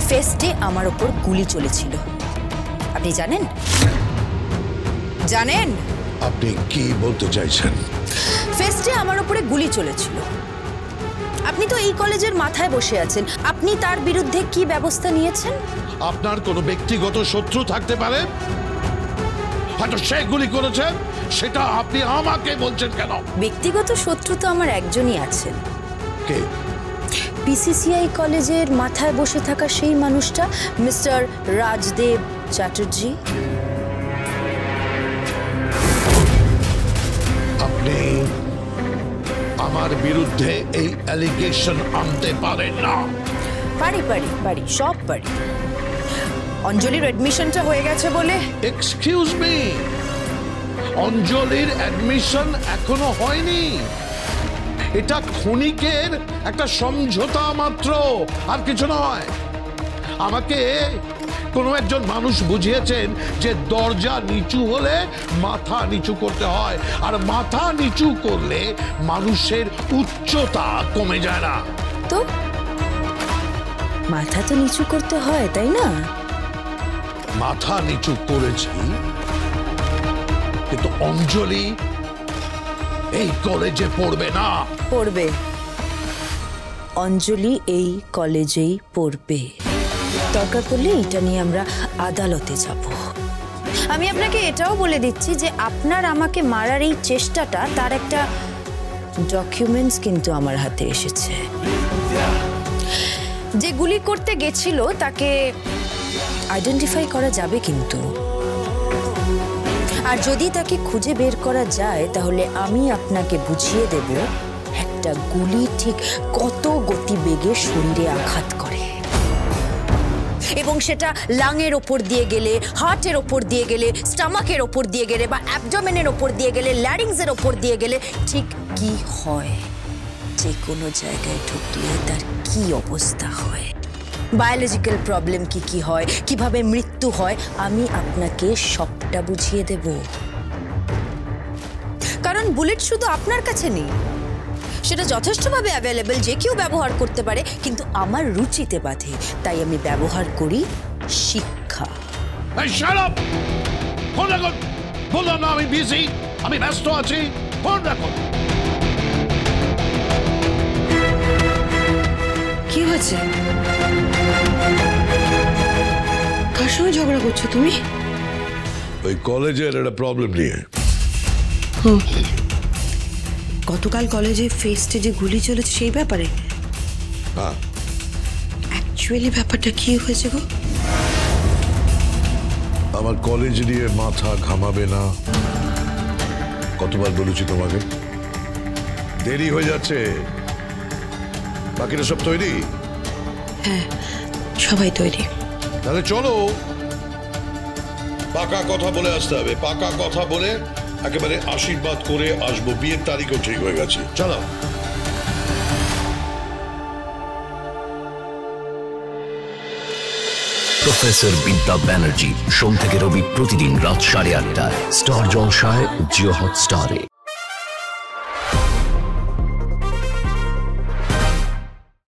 ফেস্টে আমার ওপর গুলি চলেছিল, আপনি জানেন? জানেন আপনি কি বলতে চাইছেন? ফেস্টে আমার উপরে গুলি চলেছিল। আপনি তো এই কলেজের মাথায় বসে আছেন, আপনি তার বিরুদ্ধে কি ব্যবস্থা নিয়েছেন? আপনার কোনো ব্যক্তিগত শত্রু থাকতে পারে, হয়তো সে গুলি করেছে, সেটা আপনি আমাকে বলছেন কেন? ব্যক্তিগত শত্রু তো আমার একজনই আছেন। কে? পিসিসিআই কলেজের মাথায় বসে থাকা সেই মানুষটা, মিস্টার রাজদেব চ্যাটার্জি। আপনি আমার বিরুদ্ধে এই অ্যালিগেশন আনতে পারেন না। পারি পারি পারি, সব পারি। অঞ্জলির অ্যাডমিশনটা হয়ে গেছে বলে। এক্সকিউজ মি, অঞ্জলির অ্যাডমিশন এখনো হয়নি। এটা ক্ষণিকের একটা সমঝোতা মাত্র, আর কিছু নয়। আমাকে কোনো একজন মানুষ বুঝিয়েছেন যে দরজা নিচু হলে মাথা নিচু করতে হয়, আর মাথা নিচু করলে মানুষের উচ্চতা কমে যায় না। তো মাথা তো নিচু করতে হয়, তাই না? মাথা নিচু করেছি, কিন্তু অঞ্জলি এই কলেজে পড়বে না। পড়বে, অঞ্জলি এই কলেজেই পড়বে। দরকার পড়লে এটা নিয়ে আমরা আদালতে যাব। আমি আপনাকে এটাও বলে দিচ্ছি যে আপনার আমাকে মারার এই চেষ্টাটা, তার একটা ডকুমেন্টস কিন্তু আমার হাতে এসেছে। যে গুলি করতে গেছিল তাকে আইডেন্টিফাই করা যাবে কিন্তু, আর যদি তাকে খুঁজে বের করা যায় তাহলে আমি আপনাকে বুঝিয়ে দেব একটা গুলি ঠিক কত গতিবেগে শরীরে আঘাত করে, এবং সেটা লাংয়ের ওপর দিয়ে গেলে, হার্টের ওপর দিয়ে গেলে, স্টমাকের ওপর দিয়ে গেলে, বা অ্যাবডোমেনের ওপর দিয়ে গেলে, ল্যারিংসের ওপর দিয়ে গেলে ঠিক কি হয়, যে কোনো জায়গায় ঢুকলে তার কি অবস্থা হয়, বায়োলজিক্যাল প্রবলেম কি কি হয়, কিভাবে মৃত্যু হয়, আমি আপনাকে সবটা বুঝিয়ে দেব। কারণ বুলেট শুধু আপনার কাছে নেই, সেটা যথেষ্টভাবে অ্যাভেলেবল, যে কেউ ব্যবহার করতে পারে, কিন্তু আমার রুচিতে বাধে, তাই আমি ব্যবহার করি শিক্ষা। ফোন রাখুন, বললাম না আমি বিজি, আমি ব্যস্ত আছি, ফোন রাখুন। কি হয়েছে? কার সঙ্গে ঝগড়া করছো তুমি? ওই কলেজের একটা প্রবলেম নিয়ে। গতকাল কলেজে ফেস্টে যে গুলি চলেছে সেই ব্যাপারে? হ্যাঁ। অ্যাকচুয়ালি ব্যাপারটা কি হয়েছে গো? আমার কলেজ নিয়ে মাথা ঘামাবে না, কতবার বলেছি তোমাকে? দেরি হয়ে যাচ্ছে। বাকিরা সব তৈরি? হ্যাঁ, সবাই তৈরি। তাহলে চলো, পাকা কথা বলে আসতে হবে। পাকা কথা বলে একেবারে আশীর্বাদ করে আসবো। বিয়ের তারিখও ঠিক হয়ে গেছে। চলো। প্রফেসর বিদ্যা ব্যানার্জি, সোম থেকে রবি প্রতিদিন রাত 8:30টায় স্টার জলসায়, জিও হটস্টারে।